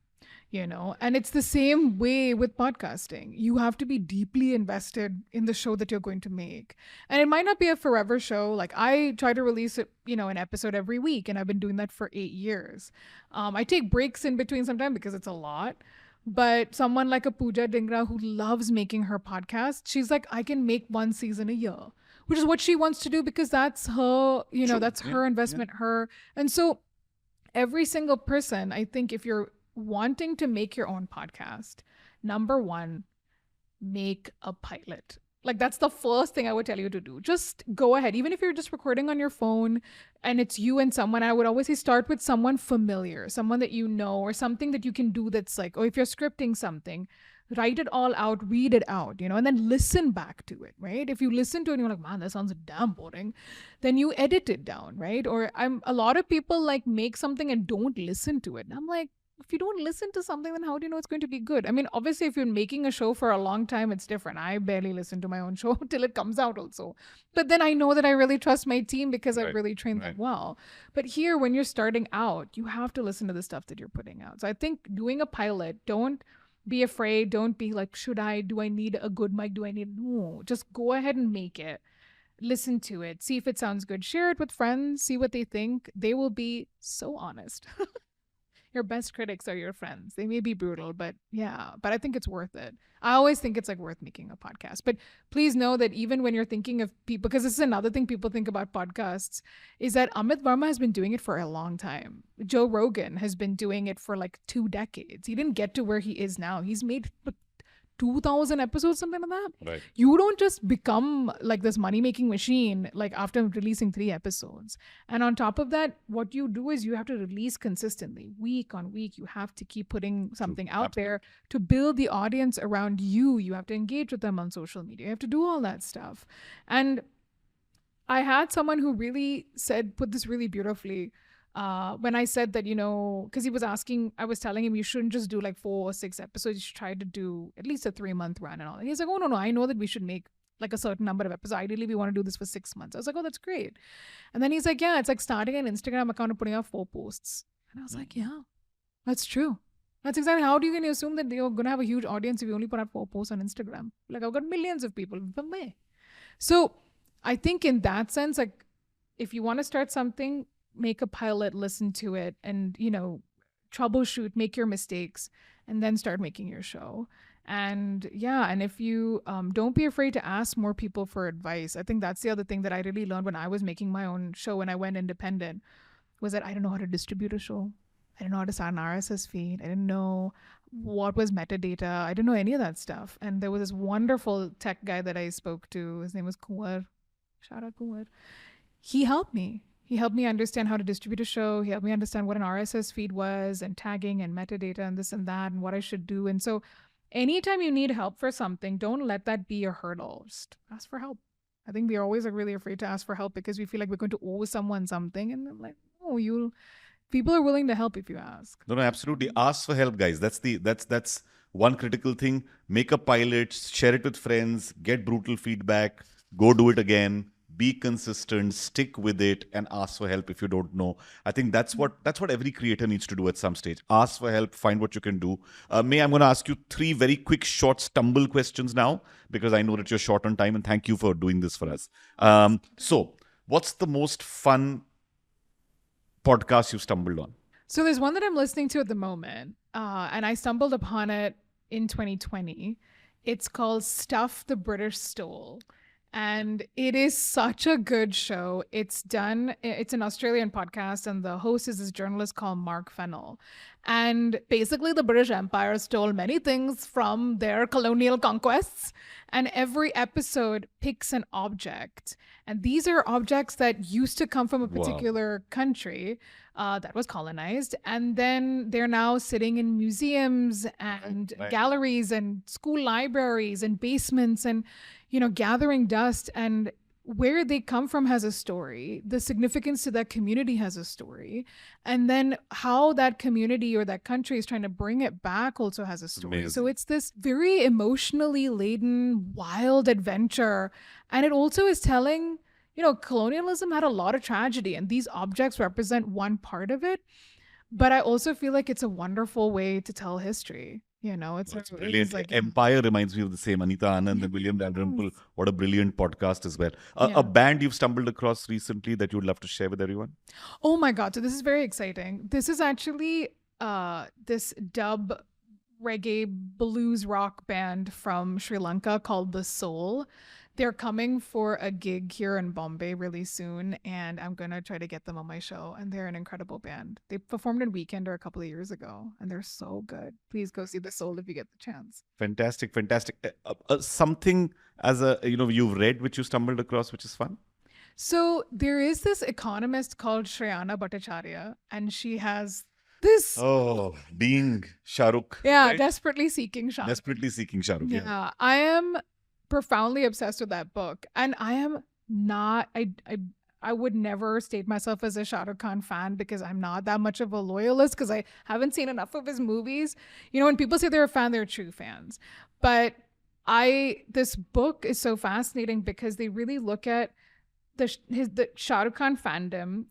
And it's the same way with podcasting. You have to be deeply invested in the show that you're going to make. And it might not be a forever show. Like, I try to release an episode every week, and I've been doing that for 8 years. I take breaks in between sometimes because it's a lot. But someone like a Pooja Dhingra who loves making her podcast, she's like, I can make 1 season a year, which is what she wants to do, because that's her, that's her investment, And so every single person, I think, if you're wanting to make your own podcast, number 1, make a pilot. Like, that's the first thing I would tell you to do. Just go ahead. Even if you're just recording on your phone and it's you and someone, I would always say start with someone familiar, someone that you know, or something that you can do that's like, or if you're scripting something, write it all out, read it out, and then listen back to it, right? If you listen to it and you're like, man, that sounds damn boring, then you edit it down, right? Or a lot of people like make something and don't listen to it. And I'm like, if you don't listen to something, then how do you know it's going to be good? I mean, obviously, if you're making a show for a long time, it's different. I barely listen to my own show till it comes out also. But then I know that I really trust my team because I've really trained them well. But here, when you're starting out, you have to listen to the stuff that you're putting out. So I think doing a pilot, don't be afraid. Don't be like, do I need a good mic? No, just go ahead and make it. Listen to it. See if it sounds good. Share it with friends. See what they think. They will be so honest. Your best critics are your friends. They may be brutal, but I think it's worth it. I always think it's like worth making a podcast. But please know that even when you're thinking of people, because this is another thing people think about podcasts, is that Amit Verma has been doing it for a long time. Joe Rogan has been doing it for like 2 decades. He didn't get to where he is now. He's made 2,000 episodes, something like that. Right. You don't just become like this money-making machine like after releasing 3 episodes. And on top of that, what you do is you have to release consistently, week on week. You have to keep putting something out there to build the audience around you. You have to engage with them on social media. You have to do all that stuff. And I had someone who really put this really beautifully. When I said that, because he was asking, I was telling him you shouldn't just do like 4 or 6 episodes. You should try to do at least a 3-month run and all. And he's like, oh, no, I know that we should make like a certain number of episodes. Ideally, we want to do this for 6 months. I was like, oh, that's great. And then he's like, yeah, it's like starting an Instagram account and putting out 4 posts. And I was like, yeah, that's true. That's exactly how do you can assume that you're going to have a huge audience if you only put out 4 posts on Instagram? Like, I've got millions of people from there. So I think in that sense, like, if you want to start something, make a pilot, listen to it, and troubleshoot, make your mistakes, and then start making your show. And and if you don't be afraid to ask more people for advice. I think that's the other thing that I really learned when I was making my own show, when I went independent, was that I didn't know how to distribute a show. I didn't know how to start an RSS feed. I didn't know what was metadata. I didn't know any of that stuff. And there was this wonderful tech guy that I spoke to. His name was Kumar. Shout out Kumar. He helped me. He helped me understand how to distribute a show. He helped me understand what an RSS feed was and tagging and metadata and this and that and what I should do. And so anytime you need help for something, don't let that be a hurdle. Just ask for help. I think we're always really afraid to ask for help because we feel like we're going to owe someone something. And I'm like, oh, people are willing to help if you ask. No, absolutely. Ask for help, guys. That's one critical thing. Make a pilot, share it with friends, get brutal feedback, go do it again, be consistent, stick with it, and ask for help if you don't know. I think that's what every creator needs to do at some stage. Ask for help, find what you can do. May, I'm going to ask you 3 very quick, short stumble questions now because I know that you're short on time, and thank you for doing this for us. So, what's the most fun podcast you stumbled on? So there's one that I'm listening to at the moment, and I stumbled upon it in 2020. It's called Stuff the British Stole. And it is such a good show. It's an Australian podcast, and the host is this journalist called Mark Fennell. And basically, the British Empire stole many things from their colonial conquests. And every episode picks an object. And these are objects that used to come from a particular country that was colonized. And then they're now sitting in museums and galleries and school libraries and basements and, gathering dust. And where they come from has a story. The significance to that community has a story. And then how that community or that country is trying to bring it back also has a story. Amazing. So it's this very emotionally laden, wild adventure. And it also is telling, colonialism had a lot of tragedy, and these objects represent one part of it. But I also feel like it's a wonderful way to tell history. It's brilliant. like, Empire reminds me of the same. Anita Anand and William Dalrymple. What a brilliant podcast as well. A band you've stumbled across recently that you'd love to share with everyone? Oh my God. So this is very exciting. This is actually this dub reggae blues rock band from Sri Lanka called The Soul. They're coming for a gig here in Bombay really soon, and I'm going to try to get them on my show. And they're an incredible band. They performed in Weekender a couple of years ago, and they're so good. Please go see The Soul if you get the chance. Fantastic. Something you've read which you stumbled across, which is fun? So there is this economist called Shreyana Bhattacharya, and she has this... Oh, being Shah Rukh. Yeah, right? Desperately Seeking Shah Rukh. Desperately Seeking Shah Rukh. Yeah, I am profoundly obsessed with that book, and I am not I would never state myself as a Shah Rukh Khan fan because I'm not that much of a loyalist because I haven't seen enough of his movies. When people say they're a fan, they're true fans. But this book is so fascinating because they really look at the Shah Rukh Khan fandom.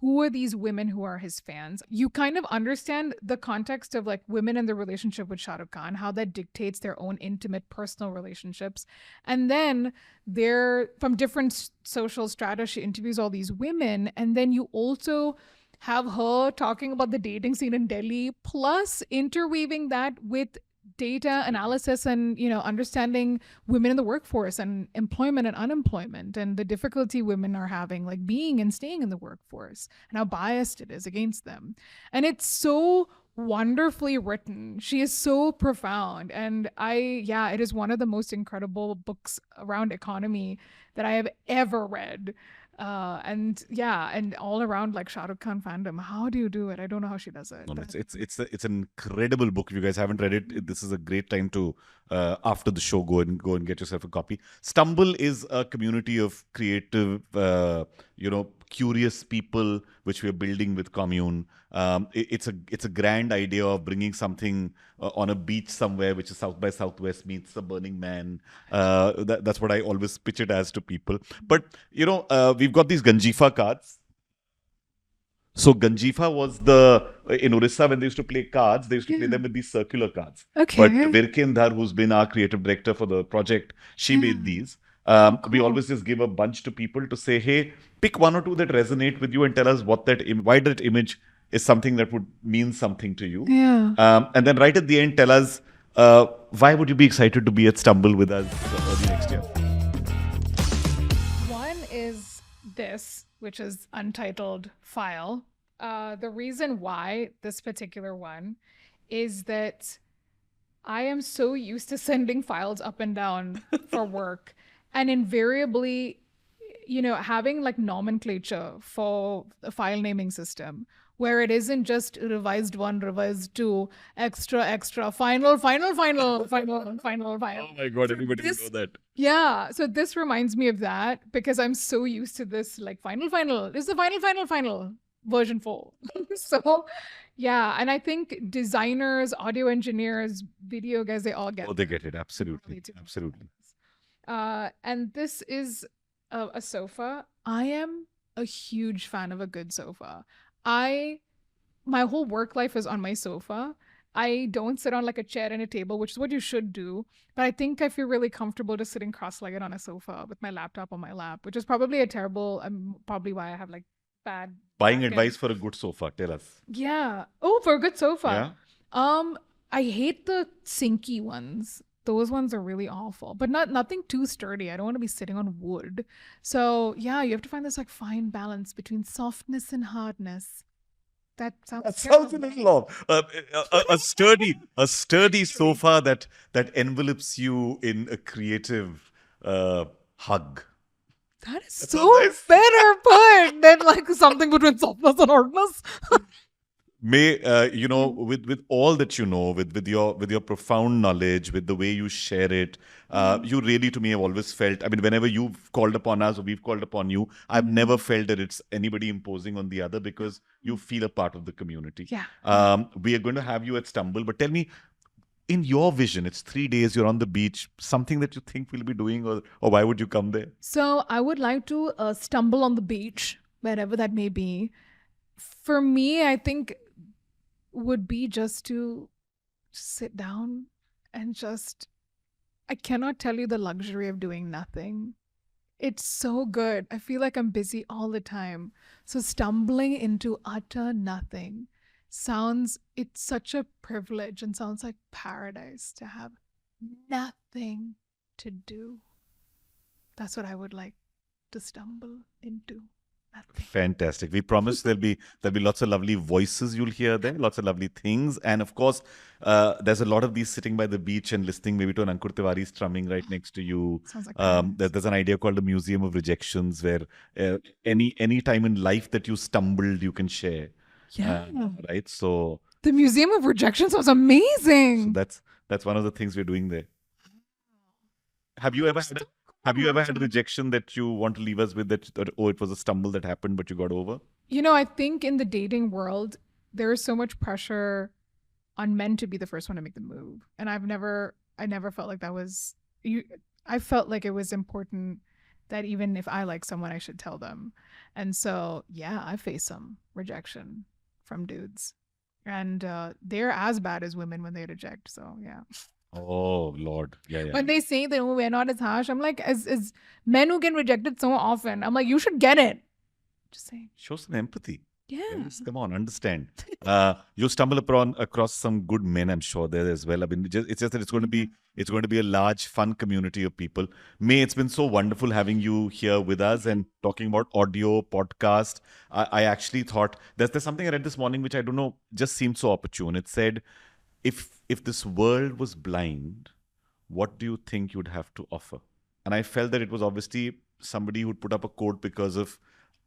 Who are these women who are his fans? You kind of understand the context of like women and their relationship with Shah Rukh Khan, how that dictates their own intimate personal relationships. And then they're from different social strata. She interviews all these women. And then you also have her talking about the dating scene in Delhi, plus interweaving that with data analysis and understanding women in the workforce and employment and unemployment and the difficulty women are having like being and staying in the workforce and how biased it is against them. And it's so wonderfully written. She is so profound, and it is one of the most incredible books around economy that I have ever read. And all around like Shah Rukh Khan fandom. How do you do it? I don't know how she does it. No, it's an incredible book. If you guys haven't read it, this is a great time to after the show go and get yourself a copy. Stumble is a community of creative, curious people which we are building with Commune. It's a grand idea of bringing something on a beach somewhere, which is South by Southwest meets the Burning Man. That's what I always pitch it as to people. But we've got these Ganjifa cards. So Ganjifa was in Orissa, when they used to play cards, they used to play them with these circular cards. Okay. But Virkendar, who's been our creative director for the project, she made these. Cool. We always just give a bunch to people to say, hey, pick one or two that resonate with you and tell us why that image is something that would mean something to you. Yeah. And then right at the end, tell us, why would you be excited to be at Stumble with us early next year? One is this, which is untitled file. The reason why this particular one is that I am so used to sending files up and down for work. And invariably, having like nomenclature for the file naming system where it isn't just revised 1, revised 2, extra, final, final, final, final, final, final. Oh my God, So everybody will this- know that. Yeah. So this reminds me of that because I'm so used to this like final, final. This is the final version 4. So yeah. And I think designers, audio engineers, video guys, they all get Oh, they get it. Absolutely. They do. Absolutely. And this is a sofa. I am a huge fan of a good sofa. My whole work life is on my sofa. I don't sit on like a chair and a table, which is what you should do. But I think I feel really comfortable just sitting cross-legged on a sofa with my laptop on my lap, which is probably probably why I have like bad Buying back and- advice for a good sofa. Tell us. Yeah. Oh, for a good sofa. Yeah. I hate the sinky ones. Those ones are really awful, but nothing too sturdy. I don't want to be sitting on wood. So yeah, you have to find this like fine balance between softness and hardness. That sounds That sounds a terrible. little off. A sturdy sofa that envelops you in a creative hug. That is That so sounds nice. better put than like something between softness and hardness. May with all that you know, with your profound knowledge, with the way you share it, you really, to me, have always felt. I mean, whenever you've called upon us or we've called upon you, I've never felt that it's anybody imposing on the other because you feel a part of the community. Yeah. We are going to have you at Stumble, but tell me, in your vision, it's 3 days, you're on the beach, something that you think we'll be doing, or why would you come there? So I would like to stumble on the beach, wherever that may be. For me, I think would be just to sit down and just, I cannot tell you the luxury of doing nothing. It's so good. I feel like I'm busy all the time. So stumbling into utter nothing it's such a privilege and sounds like paradise to have nothing to do. That's what I would like to stumble into. Nothing. Fantastic. We promise there'll be lots of lovely voices you'll hear there, lots of lovely things, and of course, there's a lot of these sitting by the beach and listening maybe to an Ankur Tiwari strumming right next to you. Sounds like paradise. There's an idea called the Museum of Rejections, where any time in life that you stumbled, you can share. Yeah. Right. So The Museum of Rejection sounds amazing. that's one of the things we're doing there. Have you ever had a rejection that you want to leave us with that it was a stumble that happened but you got over? I think in the dating world, there is so much pressure on men to be the first one to make the move. And I never felt like that was I felt like it was important that even if I like someone, I should tell them. And so, yeah, I face some rejection from dudes. And they're as bad as women when they reject. So, yeah. Oh, Lord. Yeah. When they say that we're not as harsh, I'm like, as men who get rejected so often, I'm like, you should get it. Just saying. Show some empathy. Yeah. Yes, come on, understand. You stumble across some good men, I'm sure, there as well. I mean, it's just that it's going to be a large, fun community of people. May, it's been so wonderful having you here with us and talking about audio, podcast. I actually thought there's something I read this morning which I don't know, just seemed so opportune. It said, if this world was blind, what do you think you'd have to offer? And I felt that it was obviously somebody who'd put up a quote because of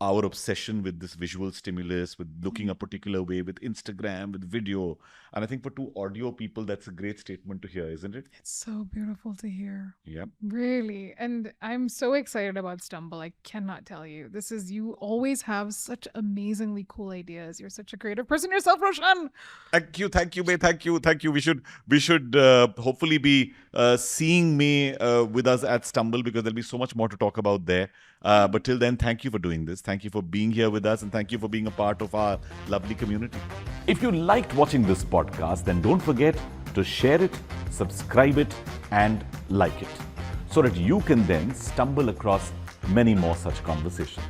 our obsession with this visual stimulus, with looking a particular way, with Instagram, with video. And I think for two audio people, that's a great statement to hear, isn't it? It's so beautiful to hear. Yeah. Really. And I'm so excited about Stumble. I cannot tell you. You always have such amazingly cool ideas. You're such a creative person yourself, Roshan. Thank you, May. Thank you. We should hopefully be seeing May with us at Stumble because there'll be so much more to talk about there. But till then, thank you for doing this. Thank you for being here with us and thank you for being a part of our lovely community. If you liked watching this podcast, then don't forget to share it, subscribe it, and like it so that you can then stumble across many more such conversations.